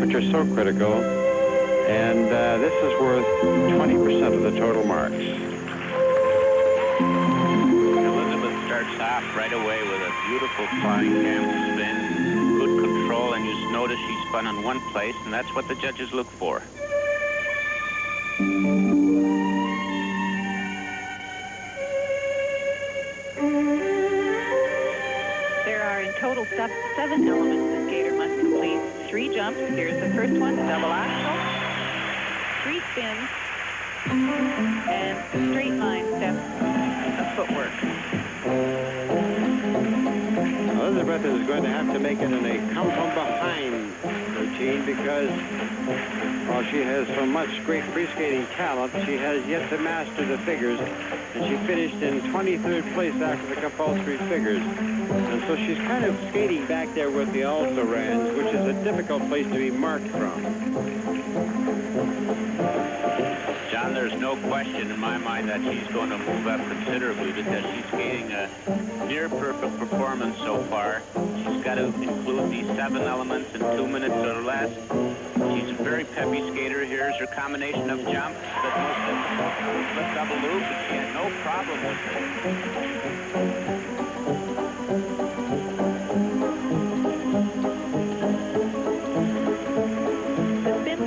which are so critical. And this is worth 20% of the total marks. Elizabeth starts off right away with a beautiful flying camel spin, good control, and you notice she spun in one place, and that's what the judges look for. There are in total 7 elements the skater must complete. 3 jumps. Here's the first one, double axel. 3 spins, and a straight line step of footwork. Elizabeth is going to have to make it in a come-from-behind routine because while she has so much great free-skating talent, she has yet to master the figures, and she finished in 23rd place after the compulsory figures. And so she's kind of skating back there with the also-rans, which is a difficult place to be marked from. John, there's no question in my mind that she's going to move up considerably because she's skating a near-perfect performance so far. She's got to include these 7 elements in 2 minutes or less. She's a very peppy skater. Here's her combination of jumps, the most difficult flip double loop, and she had no problem with it.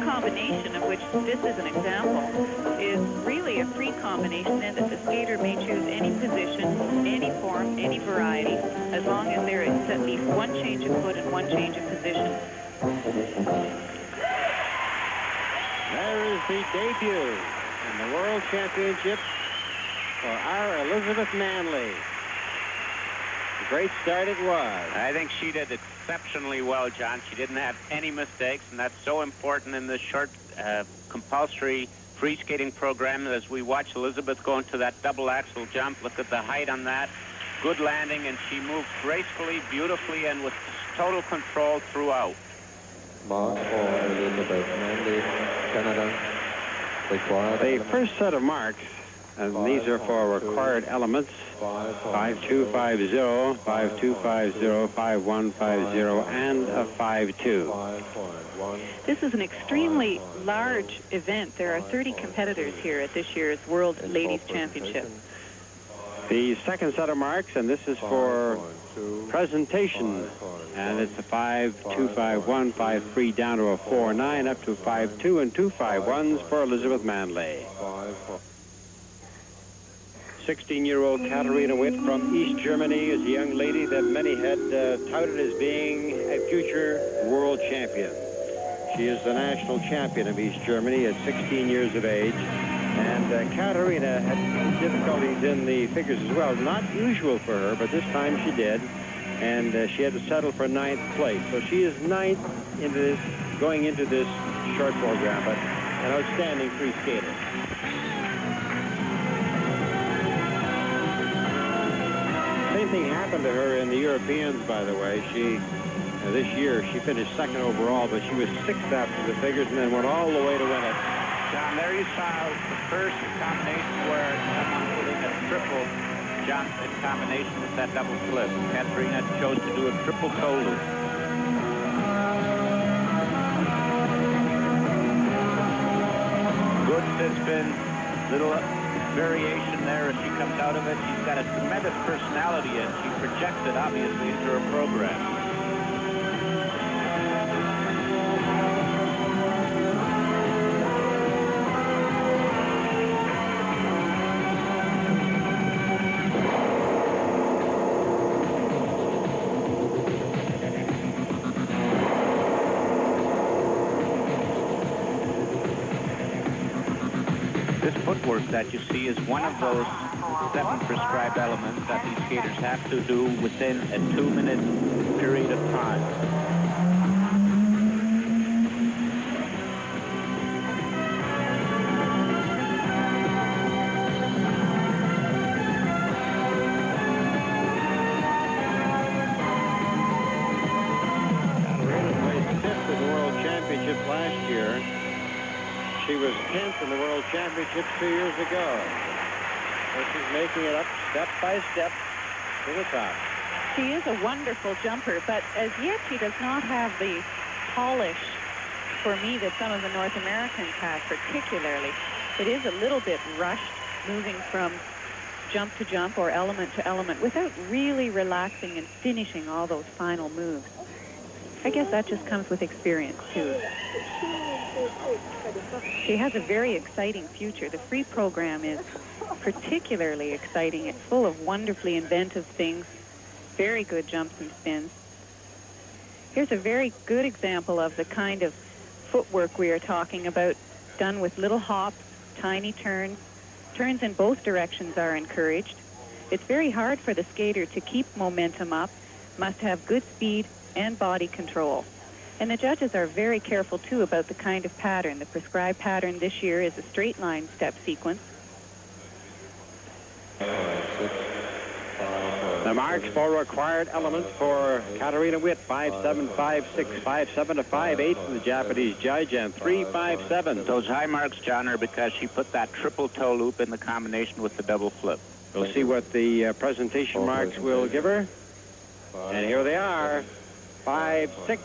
Combination of which this is an example is really a free combination in that the skater may choose any position, any form, any variety, as long as there is at least 1 change of foot and 1 change of position. There is the debut in the World Championship for our Elizabeth Manley. A great start it was. I think she did exceptionally well, John. She didn't have any mistakes, and that's so important in this short compulsory free skating program. As we watch Elizabeth go into that double axel jump, look at the height on that. Good landing, and she moved gracefully, beautifully, and with total control throughout. Mark for Elizabeth Manley, Canada. The first set of marks, and these are for required elements, 5250, 5250, 5150, and a 52. This is an extremely large event. There are 30 competitors here at this year's World Ladies Championship. The second set of marks, and this is for presentation, and it's a 5251, 53 down to a 49, up to 52 and 251s for Elizabeth Manley. 16-year-old Katarina Witt from East Germany is a young lady that many had touted as being a future world champion. She is the national champion of East Germany at 16 years of age. And Katarina had difficulties in the figures as well. Not usual for her, but this time she did. And she had to settle for 9th place. So she is 9th into this, going into this short program, but an outstanding free skater. Same thing happened to her in the Europeans, by the way. This year, she finished 2nd overall, but she was 6th after the figures and then went all the way to win it. John, there you saw the first combination where someone put in a triple jump in combination with that double flip. Katarina chose to do a triple toe loop. Good sit spin, little variation there as she comes out of it. She's got a tremendous personality and she projects it obviously into her program. This footwork that you see is one of those 7 prescribed elements that these skaters have to do within a 2-minute period of time. Katarina placed 5th in the World Championship last year. She was 10th in the World Championship 2 years ago. So she's making it up step by step to the top. She is a wonderful jumper, but as yet she does not have the polish for me that some of the North Americans have particularly. It is a little bit rushed, moving from jump to jump or element to element without really relaxing and finishing all those final moves. I guess that just comes with experience, too. She has a very exciting future. The free program is particularly exciting. It's full of wonderfully inventive things, very good jumps and spins. Here's a very good example of the kind of footwork we are talking about, done with little hops, tiny turns. Turns in both directions are encouraged. It's very hard for the skater to keep momentum up, must have good speed and body control. And the judges are very careful, too, about the kind of pattern. The prescribed pattern this year is a straight line step sequence. The marks for required elements for Katarina Witt, 5.7, 5.6, 5.7 to 5.8 from the Japanese judge, and 3.57. Those high marks, John, are because she put that triple toe loop in the combination with the double flip. We'll see what the presentation marks will give her. And here they are. 5.6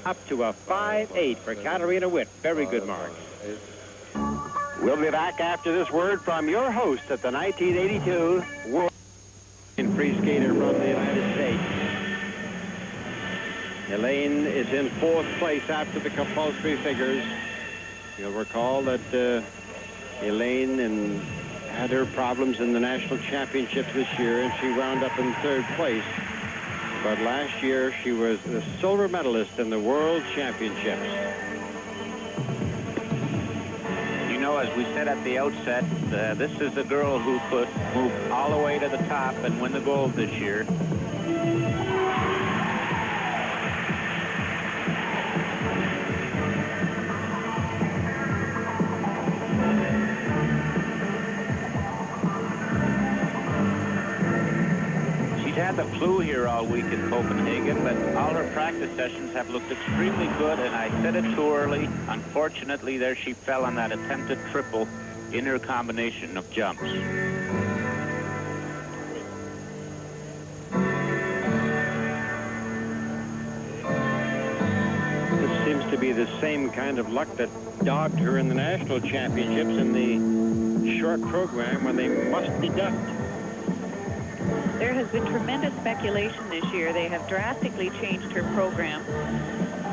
up to a 5.8 for Katarina Witt. Very good marks. We'll be back after this word from your host at the 1982 World Free Skater from the United States. Elaine is in 4th place after the compulsory figures. You'll recall that Elaine had her problems in the national championships this year, and she wound up in 3rd place. But last year, she was the silver medalist in the World Championships. You know, as we said at the outset, this is a girl who could move all the way to the top and win the gold this year. Had the flu here all week in Copenhagen, but all her practice sessions have looked extremely good, and I said it too early. Unfortunately, there she fell on that attempted triple in her combination of jumps. This seems to be the same kind of luck that dogged her in the national championships in the short program when they must deduct. There has been tremendous speculation this year. They have drastically changed her program,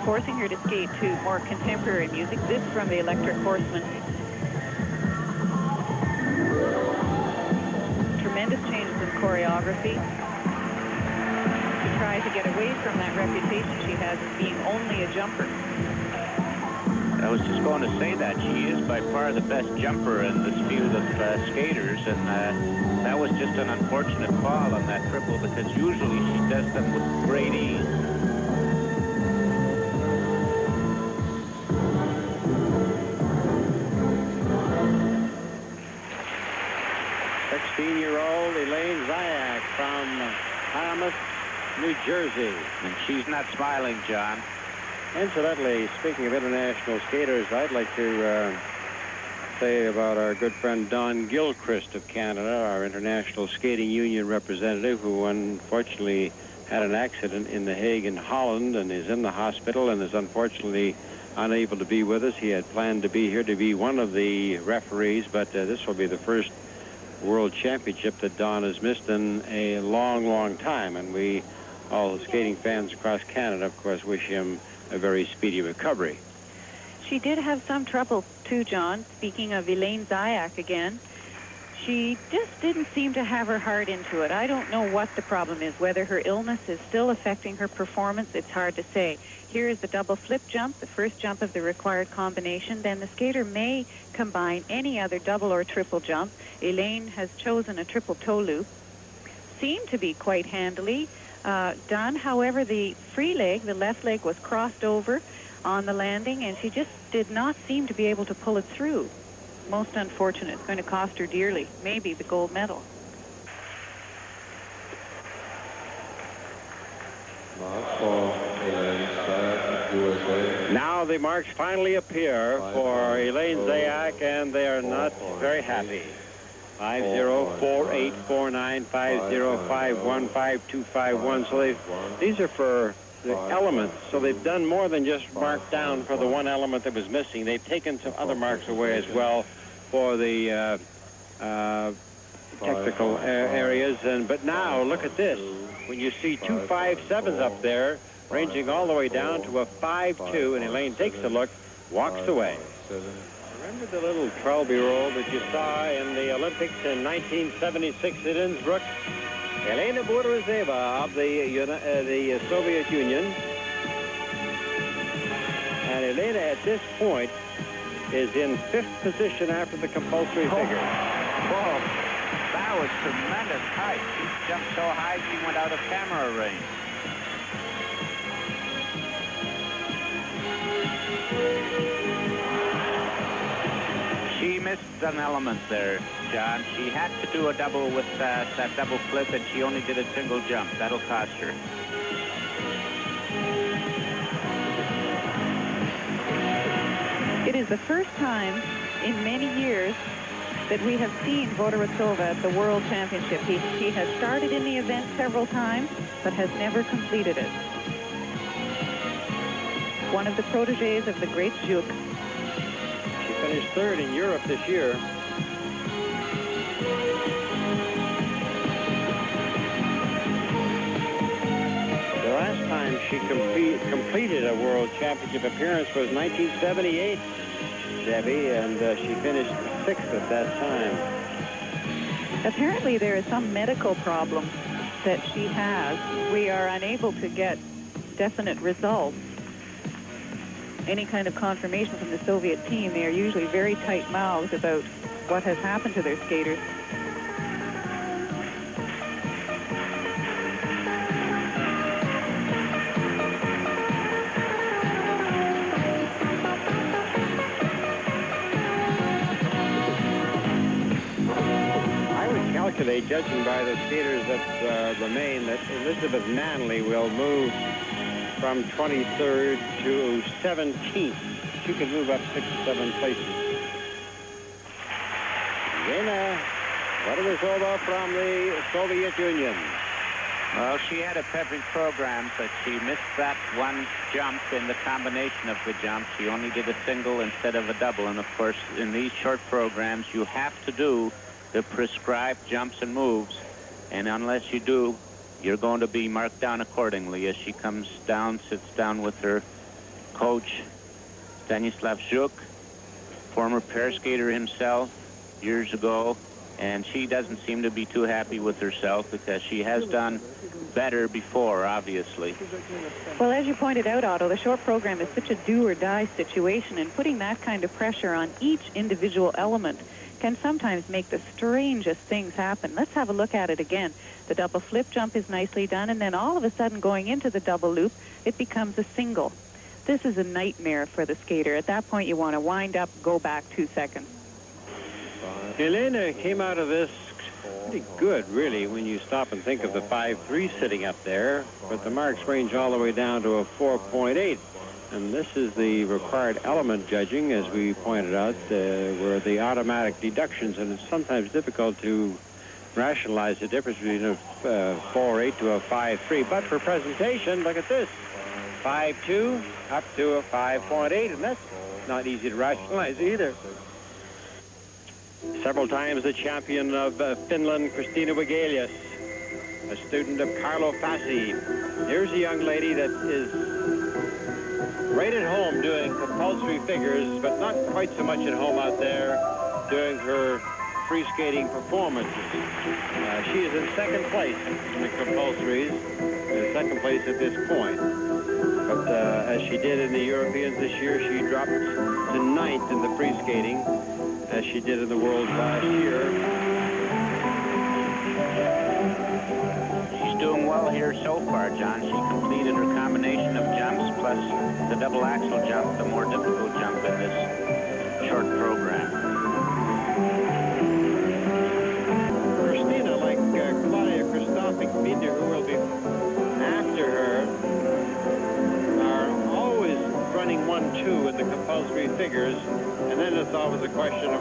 forcing her to skate to more contemporary music. This from the Electric Horseman. Tremendous changes in choreography to try to get away from that reputation she has as being only a jumper. I was just going to say that she is by far the best jumper in this field of skaters, and that was just an unfortunate fall on that triple, because usually she does them with great ease. Sixteen-year-old Elaine Zayak from Thomas, New Jersey. And she's not smiling, John. Incidentally, speaking of international skaters, I'd like to say about our good friend Don Gilchrist of Canada, our International Skating Union representative, who unfortunately had an accident in The Hague in Holland and is in the hospital and is unfortunately unable to be with us. He had planned to be here to be one of the referees, but this will be the first World Championship that Don has missed in a long, long time. And we, all the skating fans across Canada, of course, wish him a very speedy recovery. She did have some trouble, too, John. Speaking of Elaine Zayak again, she just didn't seem to have her heart into it. I don't know what the problem is, whether her illness is still affecting her performance. It's hard to say. Here is the double flip jump, the first jump of the required combination. Then the skater may combine any other double or triple jump. Elaine has chosen a triple toe loop. Seemed to be quite handily done. However, the free leg, the left leg, was crossed over on the landing, and she just did not seem to be able to pull it through. Most unfortunate. It's going to cost her dearly, maybe the gold medal. Now the marks finally appear for Elaine Zayak, and they are not very happy. 5-0, 4-8, 4-9, 5-0, 5-1, 5-2, 5-1. So these are for the elements. So they've done more than just mark down for the one element that was missing. They've taken some other marks away as well for the technical areas. But now look at this. When you see 2 5.7s up there, ranging all the way down to a 5.2, and Elaine takes a look, walks away. Remember the little 12-year-old that you saw in the Olympics in 1976 at Innsbruck? Elaine Bourozeva of the Soviet Union. And Elena at this point is in 5th position after the compulsory figure. Whoa, that was tremendous height. She jumped so high she went out of camera range. She missed an element there, John. She had to do a double with that double flip, and she only did a single jump. That'll cost her. It is the first time in many years that we have seen Bourozeva at the World Championship. She has started in the event several times, but has never completed it. One of the protégés of the great Juk. She finished 3rd in Europe this year. The last time she completed a World Championship appearance was 1978, Debbie, and she finished 6th at that time. Apparently there is some medical problem that she has. We are unable to get definite results. Any kind of confirmation from the Soviet team. They are usually very tight-mouthed about what has happened to their skaters. Calculate, judging by the skaters that remain, that Elizabeth Manley will move from 23rd to 17th. She could move up 6 or 7 places. Elena Bourozeva from the Soviet Union. Well, she had a perfect program, but she missed that one jump in the combination of the jumps. She only did a single instead of a double. And, of course, in these short programs, you have to do the prescribed jumps and moves, and unless you do, you're going to be marked down accordingly. As she comes down, sits down with her coach, Stanislav Juk, former pair skater himself years ago, and she doesn't seem to be too happy with herself because she has done better before, obviously. Well, as you pointed out, Otto, the short program is such a do-or-die situation, and putting that kind of pressure on each individual element can sometimes make the strangest things happen. Let's have a look at it again. The double flip jump is nicely done, and then all of a sudden going into the double loop, it becomes a single. This is a nightmare for the skater. At that point, you want to wind up, go back 2 seconds. Elena came out of this pretty good, really, when you stop and think of the 5.3 sitting up there, but the marks range all the way down to a 4.8. And this is the required element judging, as we pointed out, where the automatic deductions, and it's sometimes difficult to rationalize the difference between a 4.8 to a 5.3. But for presentation, look at this. 5.2 up to a 5.8, and that's not easy to rationalize either. Several times the champion of Finland, Kristina Wigelius, a student of Carlo Fassi. Here's a young lady that is right at home doing compulsory figures, but not quite so much at home out there doing her free skating performances. She is in 2nd place in the compulsories, in 2nd place at this point. But as she did in the Europeans this year, she dropped to 9th in the free skating, as she did in the Worlds last year. Doing well here so far, John. She completed her combination of jumps plus the double axel jump, the more difficult jump in this short program. Kristina, like Claudia Christophic, Binder, who will be after her, are always running 1-2 in the compulsory figures, and then it's always a question of,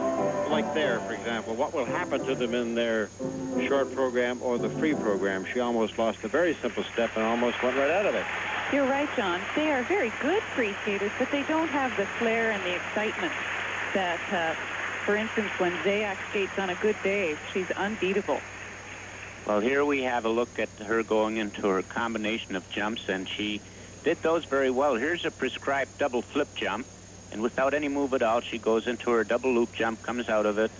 like there, for example, what will happen to them in their short program or the free program. She almost lost a very simple step and almost went right out of it. You're right, John. They are very good free skaters, but they don't have the flair and the excitement that, for instance, when Zayak skates on a good day, she's unbeatable. Well, here we have a look at her going into her combination of jumps, and she did those very well. Here's a prescribed double flip jump, and without any move at all, she goes into her double loop jump, comes out of it,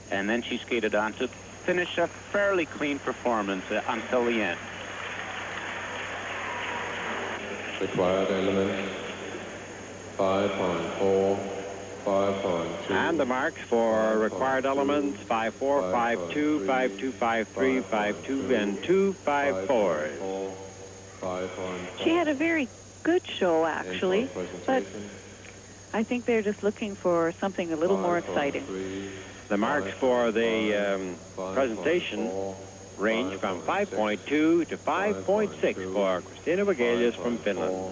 and then she skated on to finish a fairly clean performance until the end. Required element 5.4, 5.2. And the marks for required elements 5.4, 5.2, 5.2, 5.3, 5.2, and 2.5.4. She had a very good show, actually, but I think they're just looking for something a little more exciting. The marks for the presentation range from 5.2 to 5.6 for Christina Wegelius from Finland.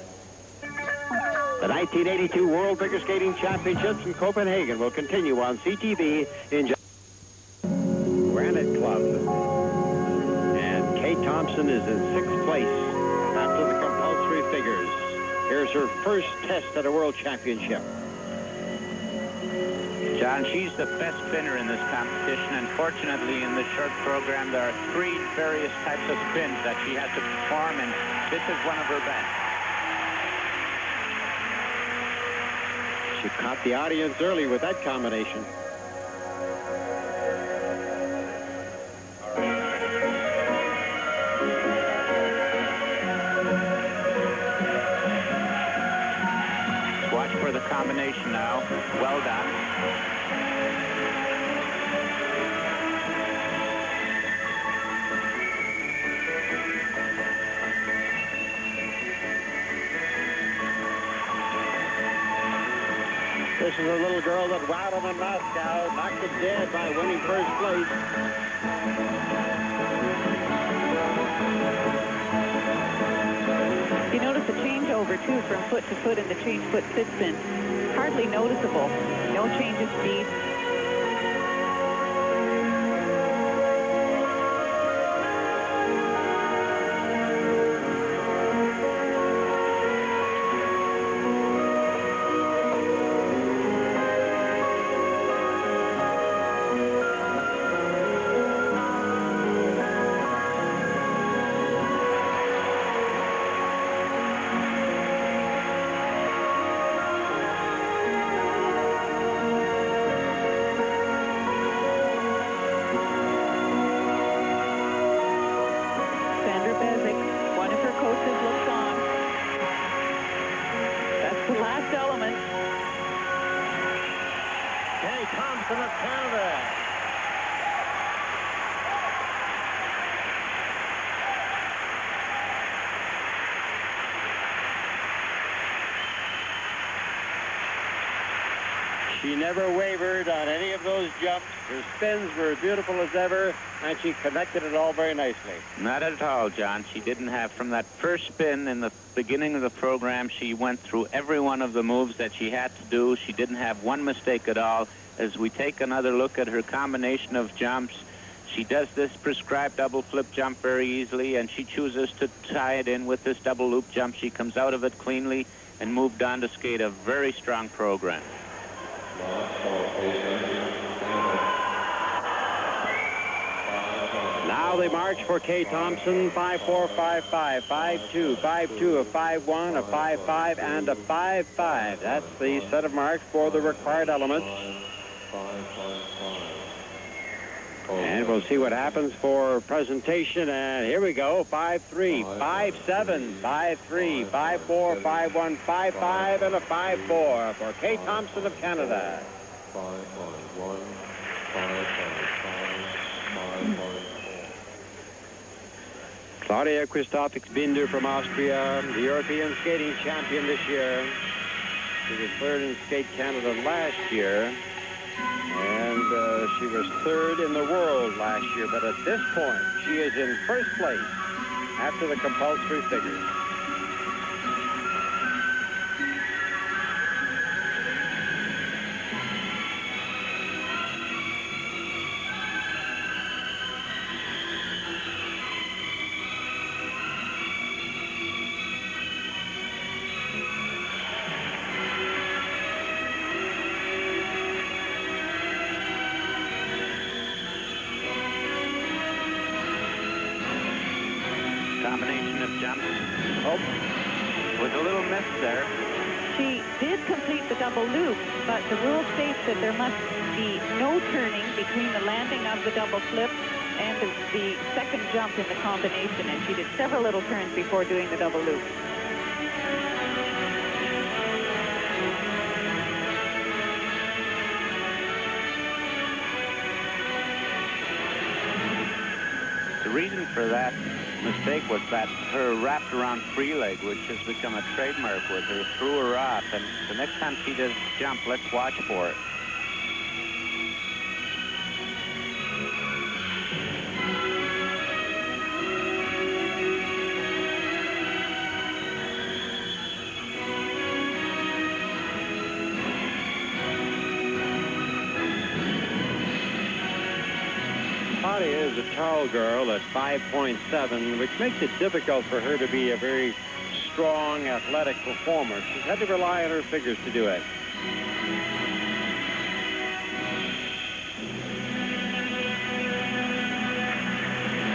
The 1982 World Figure Skating Championships in Copenhagen will continue on CTV in Granite Club. And Kate Thompson is in 6th place after the compulsory figures. Here's her first test at a World Championship. John, she's the best spinner in this competition. Unfortunately, in this short program, there are 3 various types of spins that she has to perform, and this is one of her best. She caught the audience early with that combination. Watch for the combination now. Well done. This is a little girl that wowed him in Moscow, knocked him dead by winning first place. You notice the changeover, too, from foot to foot in the change foot sit spin. Hardly noticeable. No change of speed. She never wavered on any of those jumps. Her spins were beautiful as ever, and she connected it all very nicely. Not at all, John. She didn't have, from that first spin in the beginning of the program, she went through every one of the moves that she had to do. She didn't have one mistake at all. As we take another look at her combination of jumps, she does this prescribed double flip jump very easily, and she chooses to tie it in with this double loop jump. She comes out of it cleanly and moved on to skate a very strong program. Now they march for Kay Thompson, 5.4, 5.5, 5.2, 5.2, a 5.1, a 5.5, and a 5.5. That's the set of marks for the required elements. And we'll see what happens for presentation. And here we go, 5.3, 5.7, 5.3, 5.4, 5.1, 5.5, and a 5.4 for Kay Thompson of Canada. 5.1, 5.5. Claudia Christoph-Binder from Austria, the European skating champion this year. She was third in Skate Canada last year. And she was third in the world last year, but at this point, she is in first place after the compulsory figures. Oh, with a little miss there. She did complete the double loop, but the rule states that there must be no turning between the landing of the double flip and the second jump in the combination, and she did several little turns before doing the double loop. The reason for that mistake was that her wrapped around free leg, which has become a trademark with her, threw her off, and the next time she does jump, let's watch for it. Claudia is a tall girl at 5.7, which makes it difficult for her to be a very strong, athletic performer. She's had to rely on her figures to do it.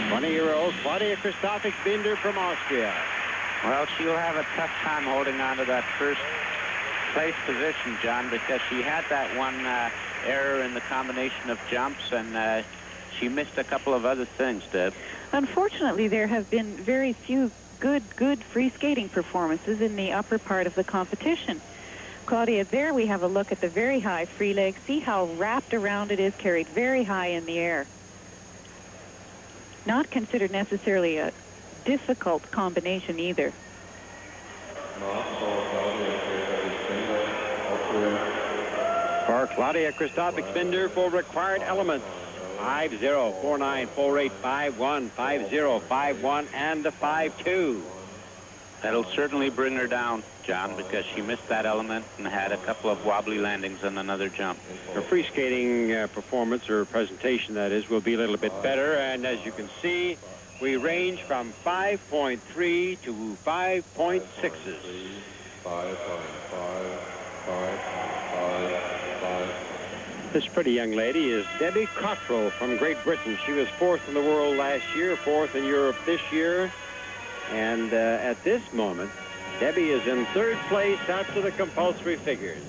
Twenty-year-old Claudia Christophic-Binder from Austria. Well, she'll have a tough time holding on to that first place position, John, because she had that one error in the combination of jumps, and she missed a couple of other things, Deb. Unfortunately, there have been very few good free skating performances in the upper part of the competition. Claudia, there we have a look at the very high free leg. See how wrapped around it is, carried very high in the air. Not considered necessarily a difficult combination either. For Claudia Christophic-Binder for required elements. 5-0, 4-9, 4-8, 5-1, 5-0, 5-1, and a 5-2. That'll certainly bring her down, John, because she missed that element and had a couple of wobbly landings on another jump. Her free skating performance, or presentation that is, will be a little bit better. And as you can see, we range from 5.3 to 5.6s. 5.5. This pretty young lady is Debbie Cottrell from Great Britain. She was 4th in the world last year, 4th in Europe this year. And at this moment, Debbie is in 3rd place after the compulsory figures.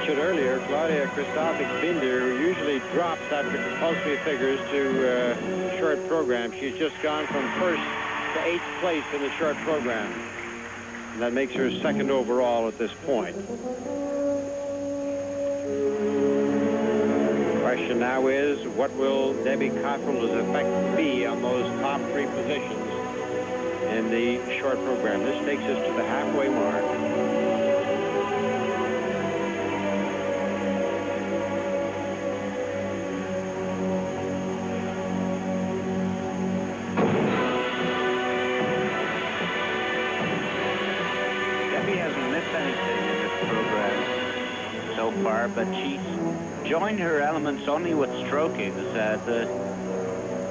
Earlier, Claudia Christophic-Binder usually drops after compulsory figures to short program. She's just gone from 1st to 8th place in the short program. And that makes her 2nd overall at this point. The question now is, what will Debbie Cottrell's effect be on those top 3 positions in the short program? This takes us to the halfway mark. But she's joined her elements only with stroking. The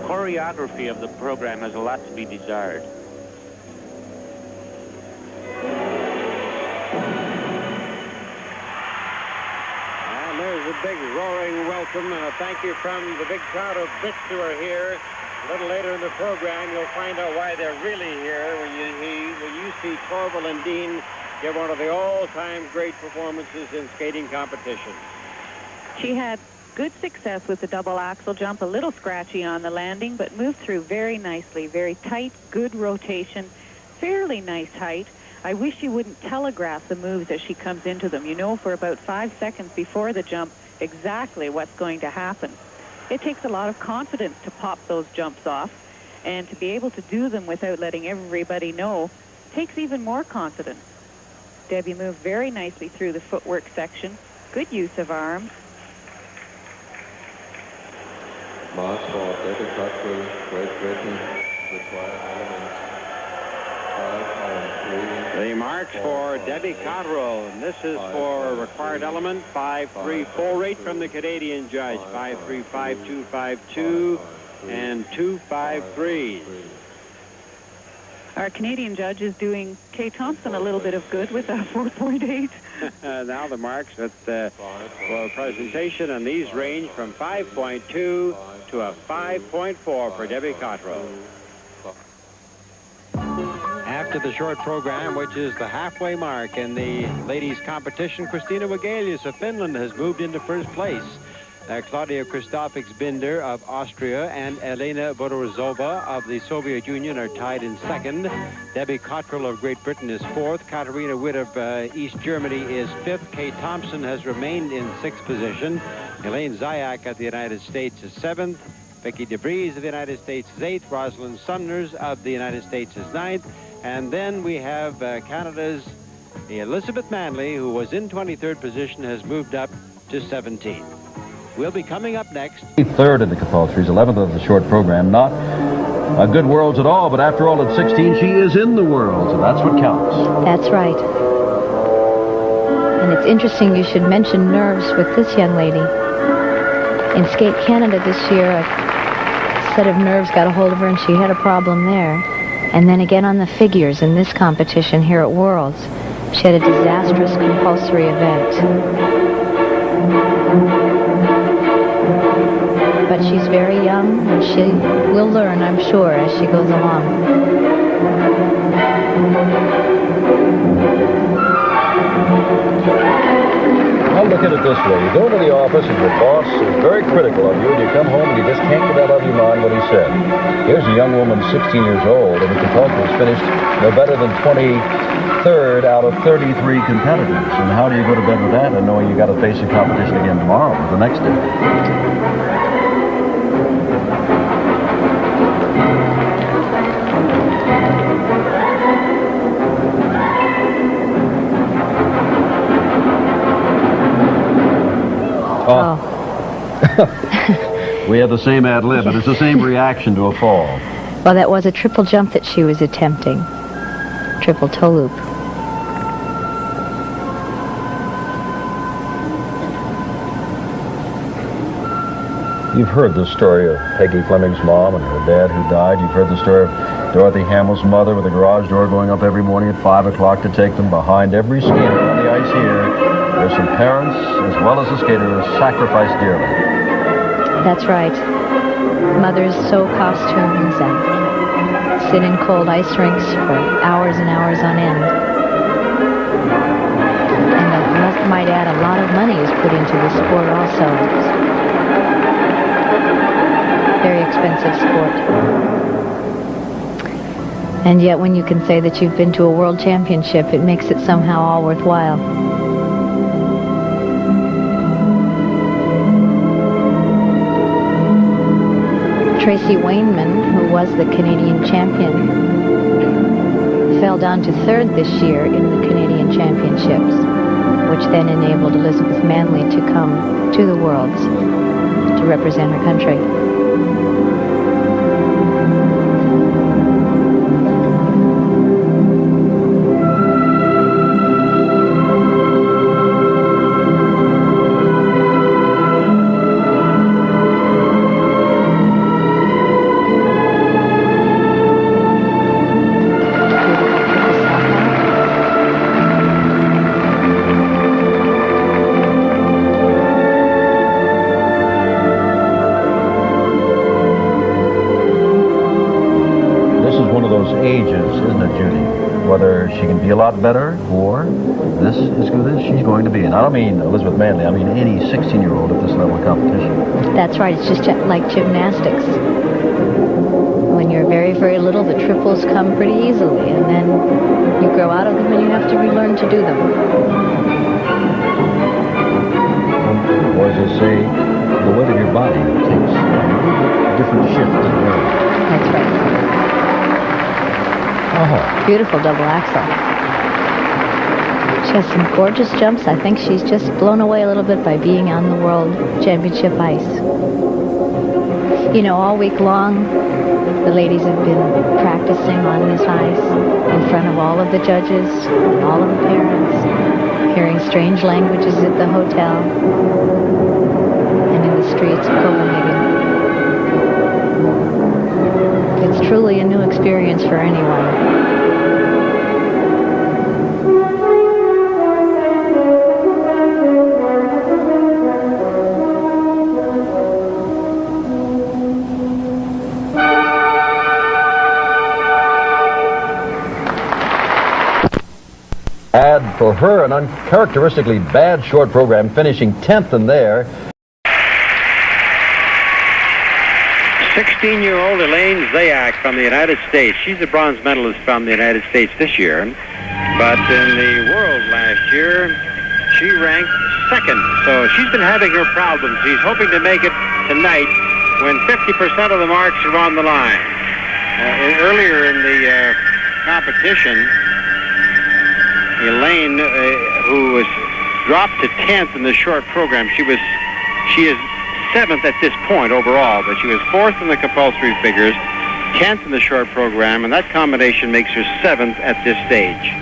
choreography of the program has a lot to be desired. And there's a big roaring welcome and a thank you from the big crowd of Brits who are here. A little later in the program, you'll find out why they're really here when you see Torval and Dean give one of the all-time great performances in skating competition. She had good success with the double axel jump, a little scratchy on the landing, but moved through very nicely, very tight, good rotation, fairly nice height. I wish you wouldn't telegraph the moves as she comes into them. You know for about 5 seconds before the jump exactly what's going to happen. It takes a lot of confidence to pop those jumps off, and to be able to do them without letting everybody know takes even more confidence. Debbie moved very nicely through the footwork section. Good use of arms. March for Debbie Cottrell, Great Britain, required elements 5.3. The marks for Debbie Cottrell, and this is for required element 5.3 full rate from the Canadian judge, 5.3, 5.2, 5.2, and 2.5.3. Our Canadian judge is doing Kay Thompson a little bit of good with a 4.8. Now the marks for presentation, and these range from 5.2 to a 5.4 for Debbie Cottrell. After the short program, which is the halfway mark in the ladies' competition, Christina Wegelius of Finland has moved into first place. Claudia Christophix-Binder of Austria and Elena Bodorzova of the Soviet Union are tied in second. Debbie Cottrell of Great Britain is fourth. Katarina Witt of East Germany is fifth. Kay Thompson has remained in sixth position. Elaine Zayak of the United States is seventh. Becky DeVries of the United States is eighth. Rosalind Sumners of the United States is ninth. And then we have Canada's Elizabeth Manley, who was in 23rd position, has moved up to 17th. We'll be coming up next. Third in the compulsories, 11th of the short program. Not a good worlds at all, but after all, at 16, she is in the worlds, and that's what counts. That's right. And it's interesting you should mention nerves with this young lady. In Skate Canada this year, a set of nerves got a hold of her, and she had a problem there. And then again on the figures in this competition here at Worlds, she had a disastrous compulsory event. But she's very young, and she will learn, I'm sure, as she goes along. I'll look at it this way. You go to the office and your boss is very critical of you, and you come home and you just can't get out of your mind what he said. Here's a young woman, 16 years old, and the compulsory finished no better than 23rd out of 33 competitors. And how do you go to bed with that and knowing you got to face a competition again tomorrow or the next day? Oh. We have the same ad lib, but it's the same reaction to a fall. Well, that was a triple jump that she was attempting. Triple toe loop. You've heard the story of Peggy Fleming's mom and her dad who died. You've heard the story of Dorothy Hamill's mother with the garage door going up every morning at 5 o'clock to take them behind every skater on the ice here. There's some parents, as well as the skater, who sacrificed dearly. That's right. Mothers sew costumes and sit in cold ice rinks for hours and hours on end. And I might add, a lot of money is put into the sport also. It's a very expensive sport. And yet when you can say that you've been to a world championship, it makes it somehow all worthwhile. Tracy Wainman, who was the Canadian champion, fell down to third this year in the Canadian Championships, which then enabled Elizabeth Manley to come to the Worlds to represent her country. She can be a lot better, or this is good as she's going to be. And I don't mean Elizabeth Manley, I mean any 16-year-old at this level of competition. That's right, it's just like gymnastics. When you're very, very little, the triples come pretty easily, and then you grow out of them and you have to relearn to do them. What does it say? the weight of your body takes a little bit different shift to the road. That's right. Oh. Beautiful double axel. She has some gorgeous jumps. I think she's just blown away a little bit by being on the World Championship ice. You know, all week long, the ladies have been practicing on this ice in front of all of the judges, all of the parents, hearing strange languages at the hotel and in the streets of Copenhagen. It's truly a new experience for anyone. Had for her an uncharacteristically bad short program, finishing 10th in there. 16-year-old Elaine Zayak from the United States. She's a bronze medalist from the United States this year. But in the world last year, she ranked second. So she's been having her problems. She's hoping to make it tonight when 50% of the marks are on the line. Earlier in the competition, Elaine, who was dropped to 10th in the short program, she is 7th at this point overall, but she was 4th in the compulsory figures, 10th in the short program, and that combination makes her 7th at this stage.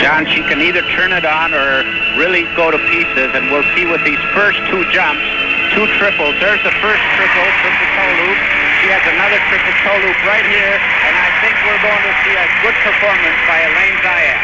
John, she can either turn it on or really go to pieces, and we'll see with these first two jumps, two triples. There's the first triple toe loop. She has another triple toe loop right here, and I think we're going to see a good performance by Elaine Zayak.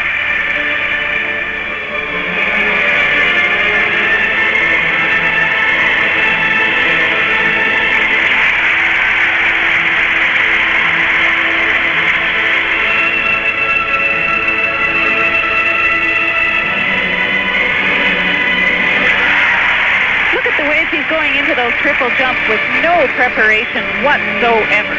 Look at the way she's going into those triple jumps with no preparation whatsoever.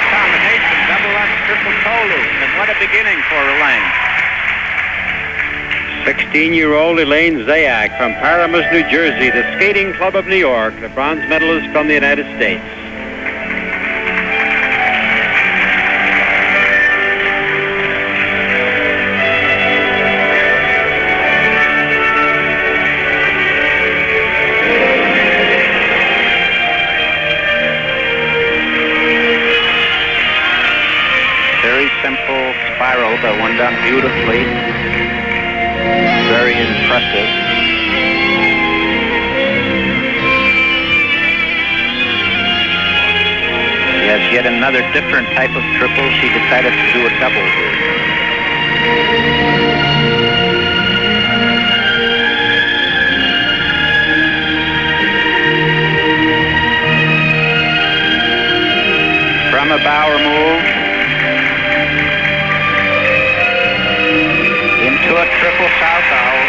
Combination, double X, triple toe loop, and what a beginning for Elaine. 16-year-old Elaine Zayak from Paramus, New Jersey, the Skating Club of New York, the bronze medalist from the United States. Simple spiral, but one done beautifully. Very impressive. She has yet another different type of triple. She decided to do a double here. From a Bauer move. To a triple south-out.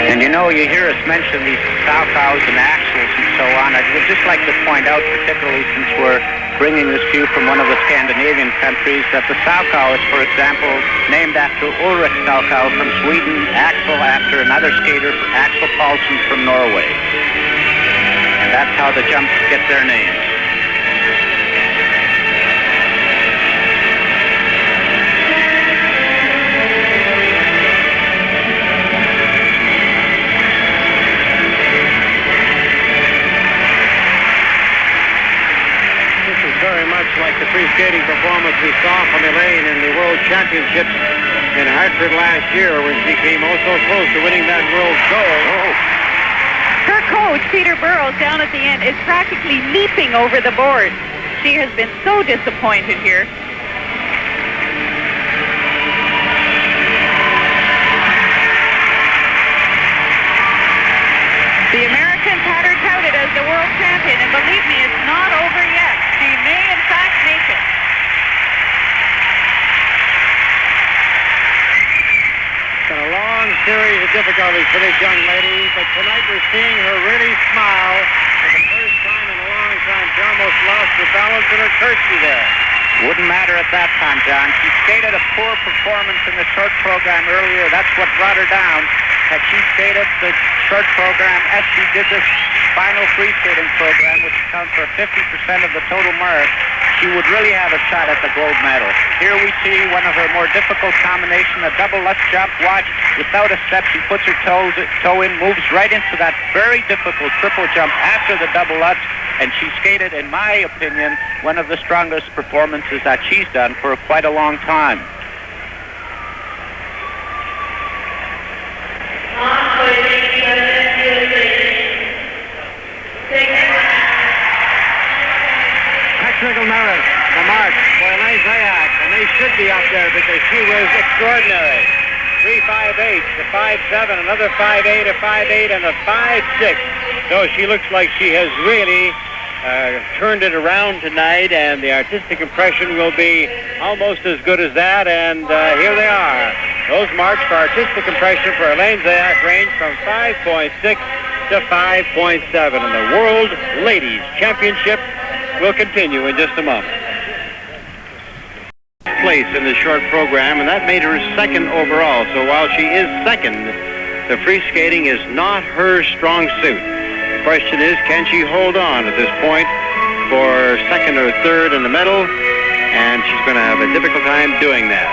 And you know, you hear us mention these south-outs and axles and so on. I would just like to point out, particularly since we're bringing this to you from one of the Scandinavian countries, that the Salchow is, for example, named after Ulrich Salchow from Sweden, Axel after another skater, Axel Paulsen from Norway. And that's how the jumps get their names. Very much like the free skating performance we saw from Elaine in the World Championships in Hartford last year, when she came oh so close to winning that world gold. Her coach, Peter Burrows, down at the end, is practically leaping over the board. She has been so disappointed here. The Americans had her touted as the world champion, and believe me, it's not over yet. She may in difficulties for this young lady, but tonight we're seeing her really smile for the first time in a long time. She almost lost her balance and her curtsy there. Wouldn't matter at that time, John. She skated a poor performance in the short program earlier. That's what brought her down. Had she skated the short program as she did this final free skating program, which accounts for 50% of the total mark, she would really have a shot at the gold medal. Here we see one of her more difficult combination, a double Lutz jump. Watch, without a step, she puts her toe in, moves right into that very difficult triple jump after the double Lutz, and she skated, in my opinion, one of the strongest performances that she's done for quite a long time. Technical merit, the mark for Elaine Zayak, and they should be up there because she was extraordinary. 3.58, the 5.7, another 5.8, a 5.8, and a 5.6. So she looks like she has really turned it around tonight, and the artistic impression will be almost as good as that, and here they are. Those marks for artistic impression for Elaine Zayak range from 5.6 to 5.7, and the World Ladies Championship will continue in just a moment. Place in the short program, and that made her second overall. So while she is second, the free skating is not her strong suit. The question is, can she hold on at this point for second or third in the medal? And she's going to have a difficult time doing that.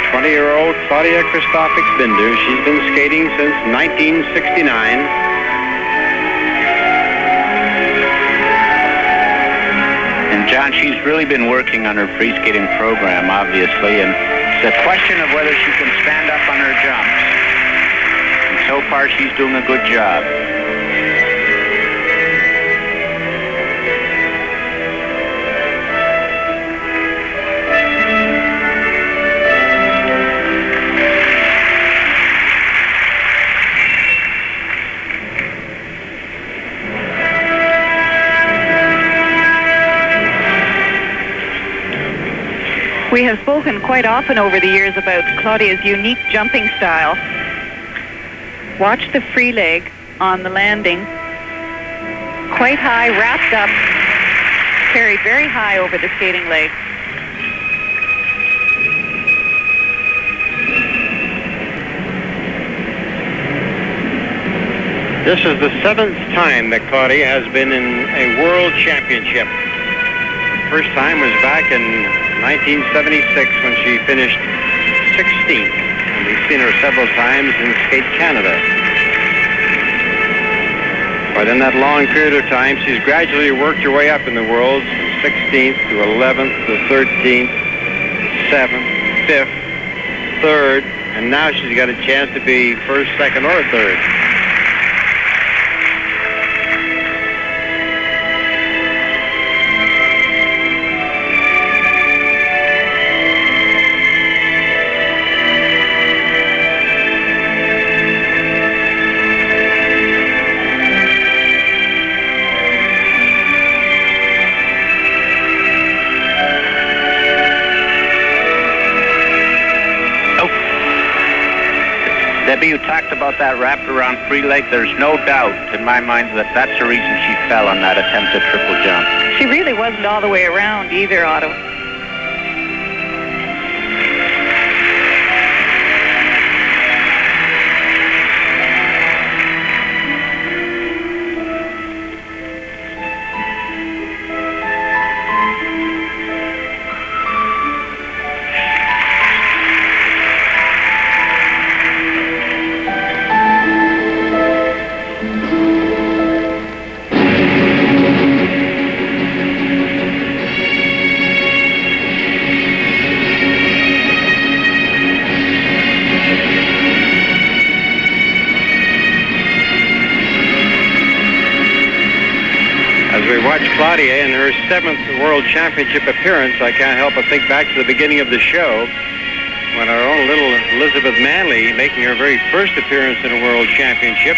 20-year-old Claudia Christophics-Bindu. She's been skating since 1969. And John, she's really been working on her free skating program, obviously, and it's a question of whether she can stand up on her jumps. And so far, she's doing a good job. We have spoken quite often over the years about Claudia's unique jumping style. Watch the free leg on the landing. Quite high, wrapped up, carried very high over the skating leg. This is the 7th time that Claudia has been in a world championship. First time was back in 1976 when she finished 16th. And we've seen her several times in Skate Canada. But in that long period of time, she's gradually worked her way up in the world from 16th to 11th to 13th, 7th, 5th, 3rd, and now she's got a chance to be 1st, 2nd, or 3rd. Debbie, you talked about that wrapped around free leg. There's no doubt in my mind that that's the reason she fell on that attempted triple jump. She really wasn't all the way around either, Otto. Claudia in her 7th World Championship appearance. I can't help but think back to the beginning of the show when our own little Elizabeth Manley, making her very first appearance in a World Championship,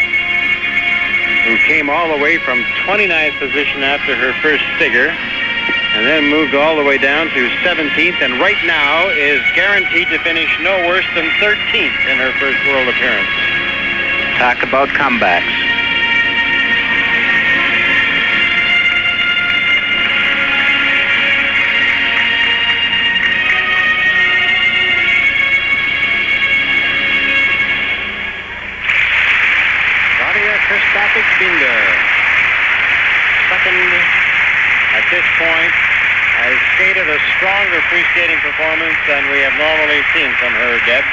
who came all the way from 29th position after her first figure, and then moved all the way down to 17th, and right now is guaranteed to finish no worse than 13th in her first world appearance. Talk about comebacks. Second at this point has skated a stronger free-skating performance than we have normally seen from her, Deb.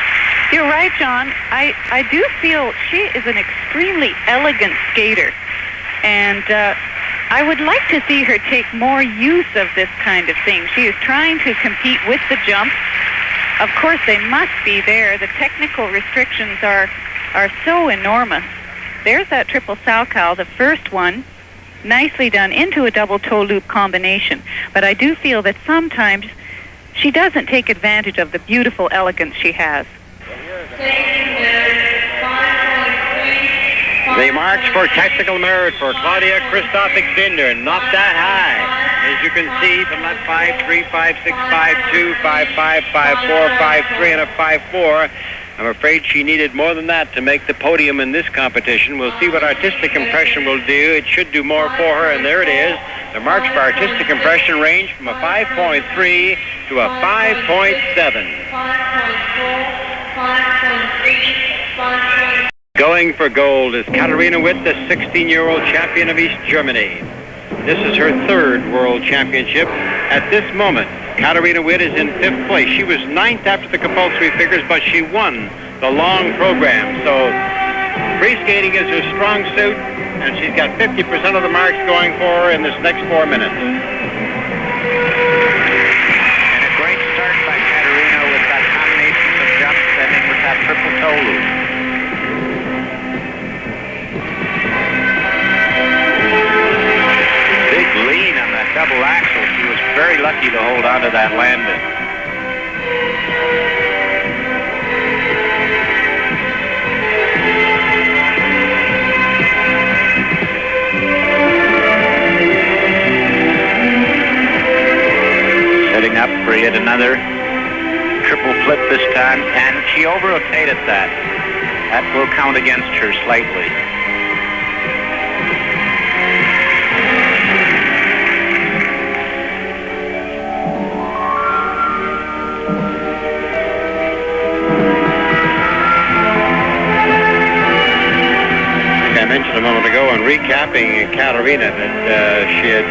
You're right, John. I do feel she is an extremely elegant skater, and I would like to see her take more use of this kind of thing. She is trying to compete with the jumps. Of course, they must be there. The technical restrictions are so enormous. There's that triple Salchow, the first one, nicely done into a double toe loop combination. But I do feel that sometimes she doesn't take advantage of the beautiful elegance she has. The marks for technical merit for Claudia Christophic-Binder, not that high. As you can see from that 5.3, 5.6, 5.2, 5.5, 5.4, 5.3, and a 5.4. I'm afraid she needed more than that to make the podium in this competition. We'll see what artistic impression will do. It should do more for her, and there it is. The marks for artistic impression range from a 5.3 to a 5.7. 5.3, Going for gold is Katarina Witt, the 16-year-old champion of East Germany. This is her third world championship. At this moment, Katarina Witt is in 5th place. She was 9th after the compulsory figures, but she won the long program. So free skating is her strong suit, and she's got 50% of the marks going for her in this next 4 minutes. And a great start by Katarina with that combination of jumps, ending with that triple toe loop. Lean on that double axle. She was very lucky to hold on to that landing. Setting up for yet another triple flip this time, and she over-rotated that. That will count against her slightly. A moment ago and recapping Katarina that she had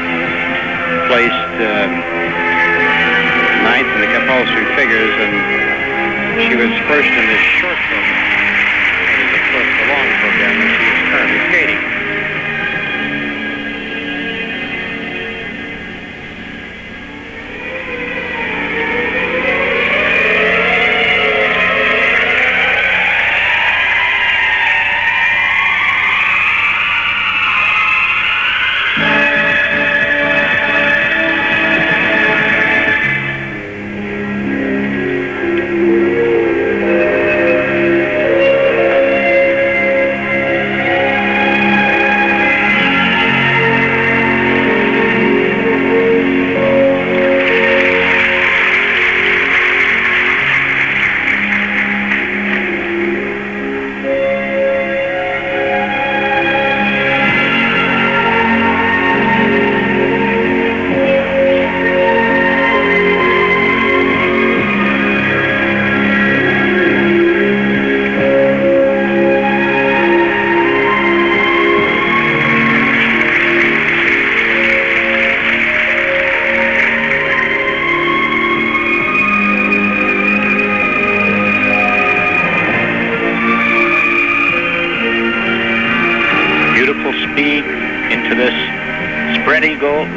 placed 9th in the compulsory figures, and she was first in the short program. That is, of course, the long program that she is currently skating.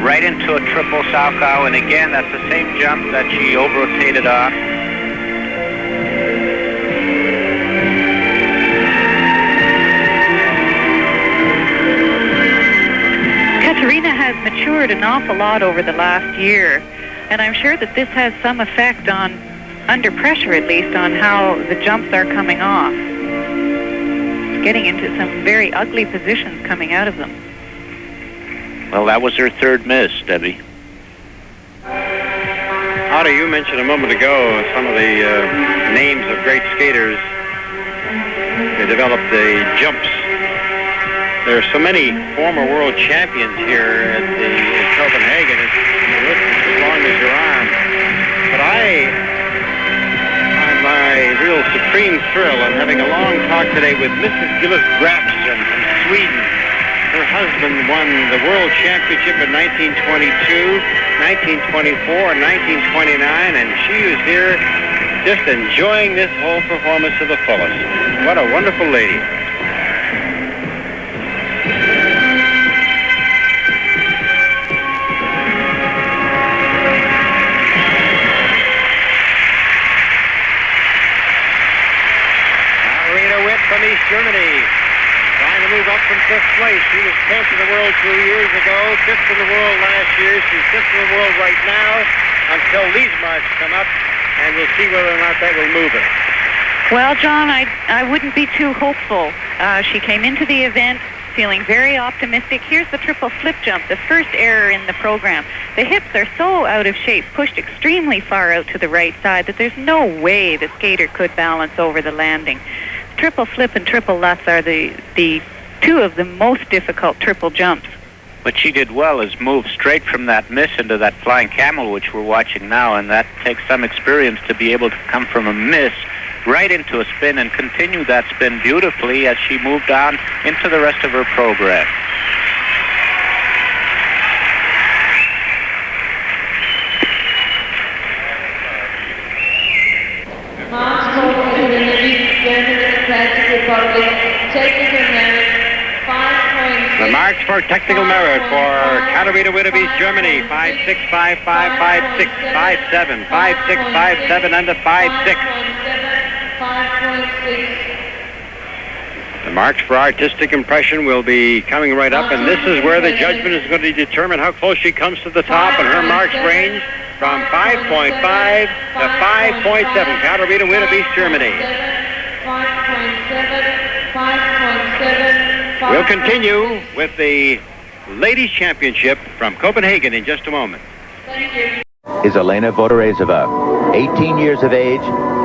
Right into a triple Salchow, and again, that's the same jump that she over-rotated off. Katarina has matured an awful lot over the last year, and I'm sure that this has some effect on, under pressure at least, on how the jumps are coming off. getting into some very ugly positions coming out of them. Well, that was her third miss, Debbie. Otto, you mentioned a moment ago some of the names of great skaters. They developed the jumps. There are so many former world champions here at in Copenhagen. It's as long as your arm. But my real supreme thrill in having a long talk today with Mrs. Gillis Grafström from Sweden. Her husband won the World Championship in 1922, 1924, and 1929, and she was here just enjoying this whole performance to the fullest. What a wonderful lady. Witt from East Germany, trying to move up from 5th place. She was 10th in the world 2 years ago, 5th in the world last year. She's 5th in the world right now until these marks come up, and we'll see whether or not that will move her. Well, John, I wouldn't be too hopeful. She came into the event feeling very optimistic. Here's the triple flip jump, the first error in the program. The hips are so out of shape, pushed extremely far out to the right side, that there's no way the skater could balance over the landing. Triple flip and triple lutz are the two of the most difficult triple jumps. What she did well is move straight from that miss into that flying camel, which we're watching now, and that takes some experience to be able to come from a miss right into a spin and continue that spin beautifully as she moved on into the rest of her program. The marks for technical merit for Katarina Witt of East Germany, 5.6, 5.5, 5.6, 5.7, 5.6, 5.7, and a 5.6. The marks for artistic impression will be coming right up, and this is where the judgment is going to determine how close she comes to the top, and her marks range from 5.5 to 5.7. Katarina Witt of East Germany. 5.7. We'll continue with the Ladies' Championship from Copenhagen in just a moment. Thank you. Is Elena Vodorezova, 18 years of age,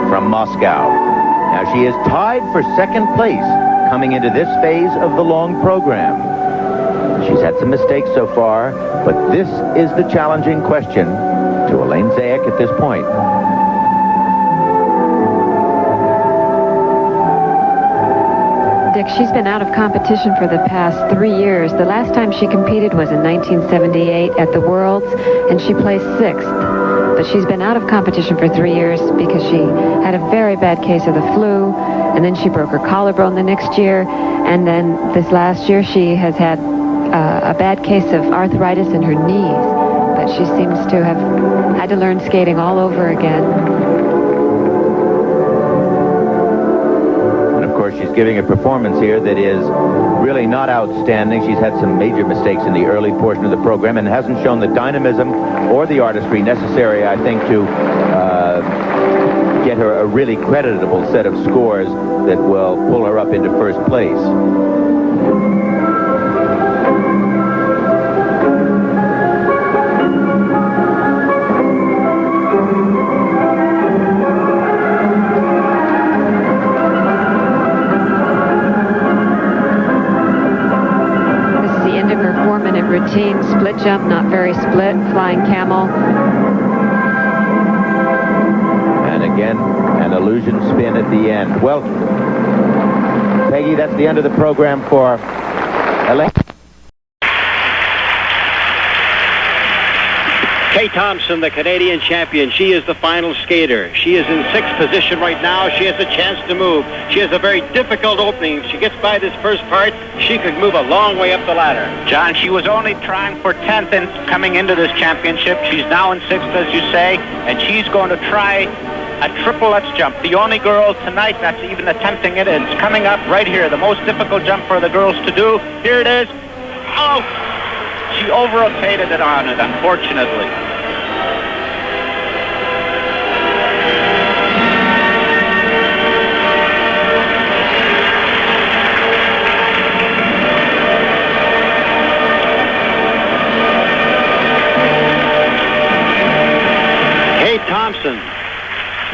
from Moscow. Now she is tied for second place coming into this phase of the long program. She's had some mistakes so far, but this is the challenging question to Elaine Zayak at this point. Dick, she's been out of competition for the past 3 years. The last time she competed was in 1978 at the Worlds, and she placed 6th. But she's been out of competition for 3 years because she had a very bad case of the flu, and then she broke her collarbone the next year, and then this last year she has had a bad case of arthritis in her knees. But she seems to have had to learn skating all over again. She's giving a performance here that is really not outstanding. She's had some major mistakes in the early portion of the program and hasn't shown the dynamism or the artistry necessary, I think, to get her a really creditable set of scores that will pull her up into first place. Routine, split jump, not very split, flying camel. And again, an illusion spin at the end. Well, Peggy, that's the end of the program for Elaine. Kay Thompson, the Canadian champion. She is the final skater. She is in 6th position right now. She has a chance to move. She has a very difficult opening. If she gets by this first part, she could move a long way up the ladder. John, she was only trying for 10th and coming into this championship. She's now in 6th, as you say, and she's going to try a triple lutz jump. The only girl tonight that's even attempting it, and it's coming up right here. The most difficult jump for the girls to do. Here it is. Oh! She over-rotated it on it, unfortunately.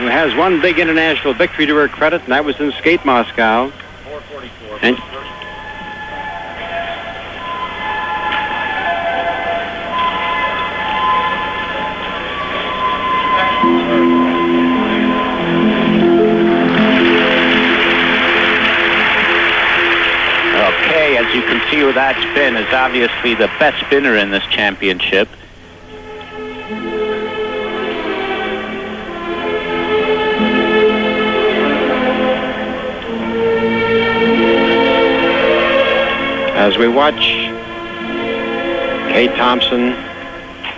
who has one big international victory to her credit, and that was in Skate Moscow. 4:44. And okay, as you can see with that spin, is obviously the best spinner in this championship. as we watch Kate Thompson,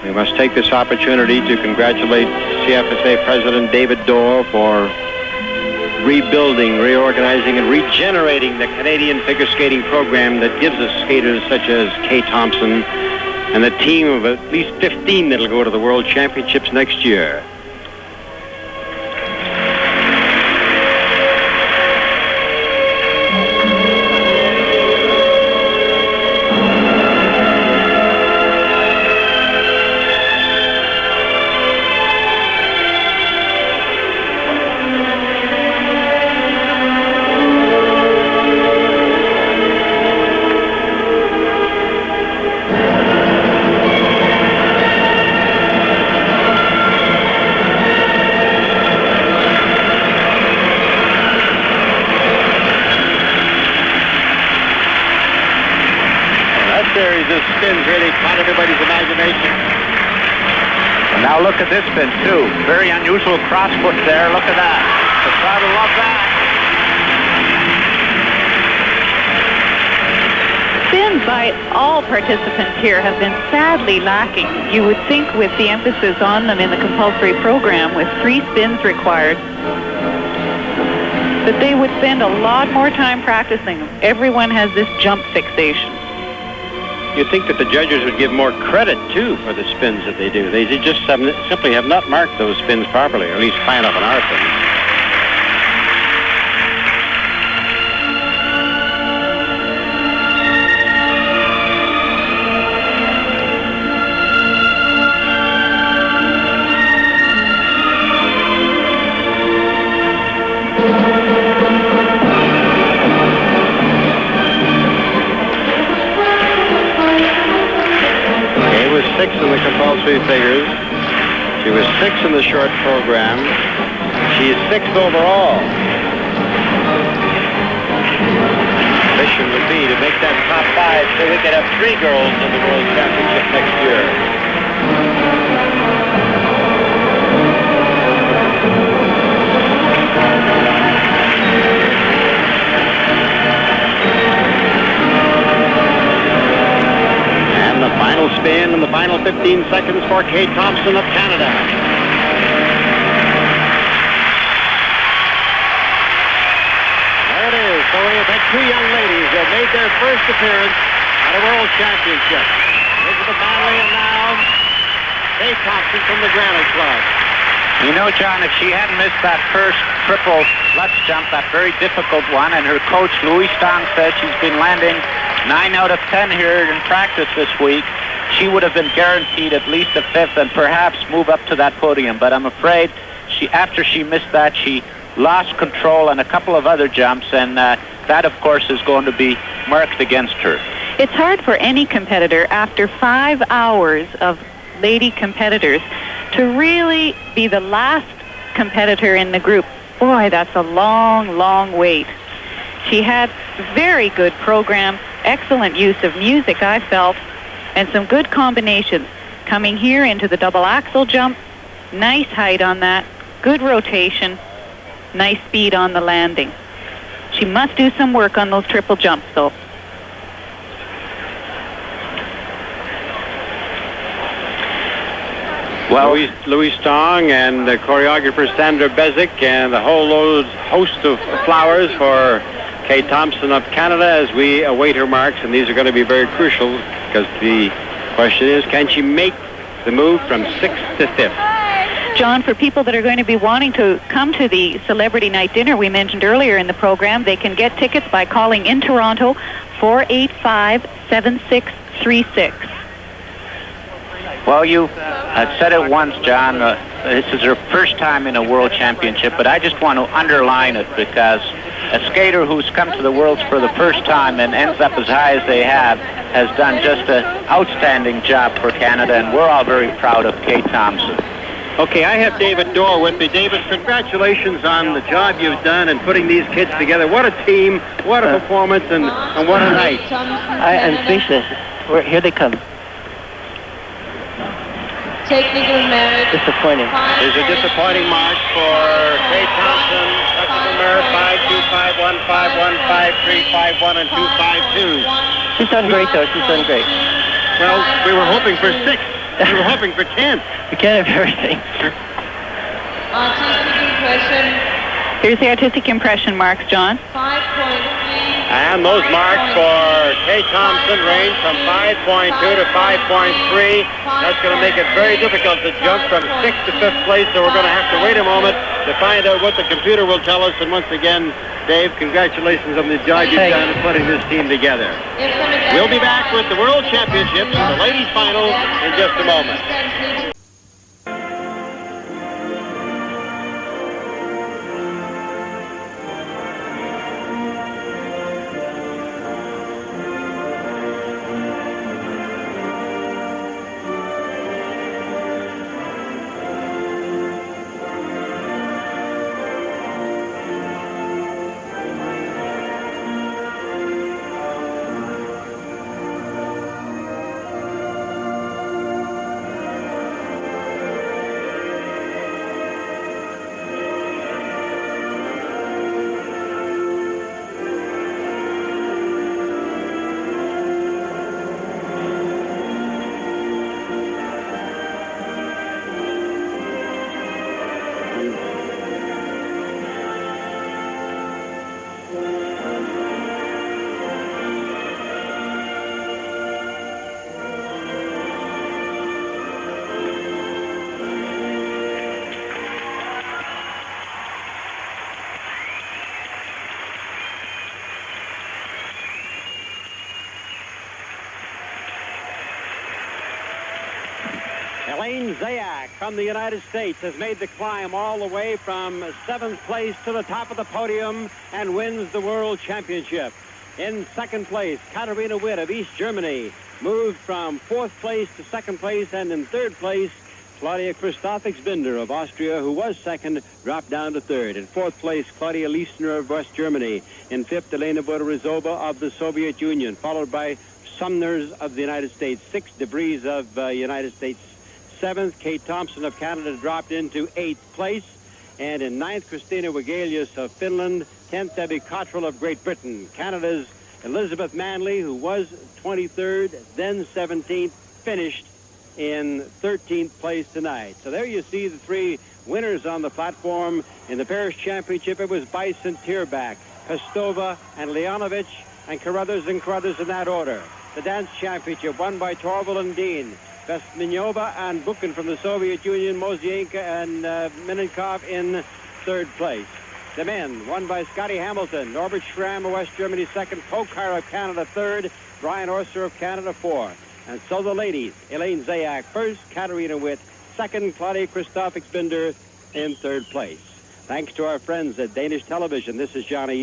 we must take this opportunity to congratulate CFSA President David Dorr for rebuilding, reorganizing, and regenerating the Canadian figure skating program that gives us skaters such as Kate Thompson and a team of at least 15 that'll go to the World Championships next year. Everybody's imagination. Now look at this spin too. Very unusual cross foot there. Look at that. The crowd will love that. Spins by all participants here have been sadly lacking. You would think with the emphasis on them in the compulsory program with 3 spins required that they would spend a lot more time practicing them. Everyone has this jump fixation. You'd think that the judges would give more credit, too, for the spins that they do. They just simply have not marked those spins properly, or at least high enough on our things. Figures. She was 6th in the short program. She's 6th overall. Mission would be to make that top 5 so we could have 3 girls in the World Championship next year. The final spin and the final 15 seconds for Kate Thompson of Canada. There it is. So we have had 2 young ladies that made their first appearance at a World Championship. Elizabeth Manley and now Kate Thompson from the Granite Club. You know, John, if she hadn't missed that first triple Lutz jump, that very difficult one, and her coach, Louis Stang, said she's been landing 9 out of 10 here in practice this week, she would have been guaranteed at least a 5th and perhaps move up to that podium. But I'm afraid after she missed that, she lost control on a couple of other jumps, and that, of course, is going to be marked against her. It's hard for any competitor after 5 hours of lady competitors to really be the last competitor in the group. Boy, that's a long, long wait. She had very good program, excellent use of music, I felt, and some good combinations. Coming here into the double axel jump, nice height on that, good rotation, nice speed on the landing. She must do some work on those triple jumps, though. Well, Louis Stang and the choreographer Sandra Bezic and the whole host of flowers for Kate Thompson of Canada as we await her marks, and these are going to be very crucial because the question is, can she make the move from 6th to 5th? John, for people that are going to be wanting to come to the Celebrity Night Dinner we mentioned earlier in the program, they can get tickets by calling in Toronto 485-7636. Well, you said it once, John. This is her first time in a world championship, but I just want to underline it because a skater who's come to the Worlds for the first time and ends up as high as they have has done just an outstanding job for Canada, and we're all very proud of Kate Thompson. Okay, I have David Dorr with me. David, congratulations on the job you've done in putting these kids together. What a team, what a performance, and what a night. I'm speechless. Here they come. Technical merit. Disappointing. There's a disappointing mark for Kate Thompson. Technical merit 5.251, 5.1, 5.3, 5.1, and 2.52. She's done great, though. She's done great. Well, we were hoping for 6. We were hoping for 10. We can't have everything. Artistic impression. Here's the artistic impression marks, John. 5.3. And those marks for Kate Thompson range from 5.2 to 5.3. That's going to make it very difficult to jump from 6th to 5th place, so we're going to have to wait a moment to find out what the computer will tell us. And once again, Dave, congratulations on the job you've done in putting this team together. We'll be back with the World Championships, the ladies' final, in just a moment. Elaine Zayak from the United States has made the climb all the way from 7th place to the top of the podium and wins the World Championship. In 2nd place, Katarina Witt of East Germany moved from 4th place to 2nd place, and in 3rd place, Claudia Christophix-Binder of Austria, who was 2nd, dropped down to 3rd. In 4th place, Claudia Liesner of West Germany. In 5th, Elena Bodorizova of the Soviet Union, followed by Sumners of the United States. 6th, DeVries of United States. 7th, Kate Thompson of Canada dropped into 8th place. And in 9th, Christina Wegelius of Finland. 10th, Debbie Cottrell of Great Britain. Canada's Elizabeth Manley, who was 23rd, then 17th, finished in 13th place tonight. So there you see the 3 winners on the platform. In the Paris Championship, it was Bison, Tierbach, Kostova, and Leonovich, and Carruthers in that order. The Dance Championship won by Torval and Dean. Vesminova and Buchan from the Soviet Union, Mozienko and Minenkov in 3rd place. The men won by Scotty Hamilton, Norbert Schramm of West Germany 2nd, Kokar of Canada 3rd, Brian Orser of Canada 4th. And so the ladies, Elaine Zayak 1st, Katarina Witt 2nd, Claudia Christophix-Binder in 3rd place. Thanks to our friends at Danish Television, this is Johnny.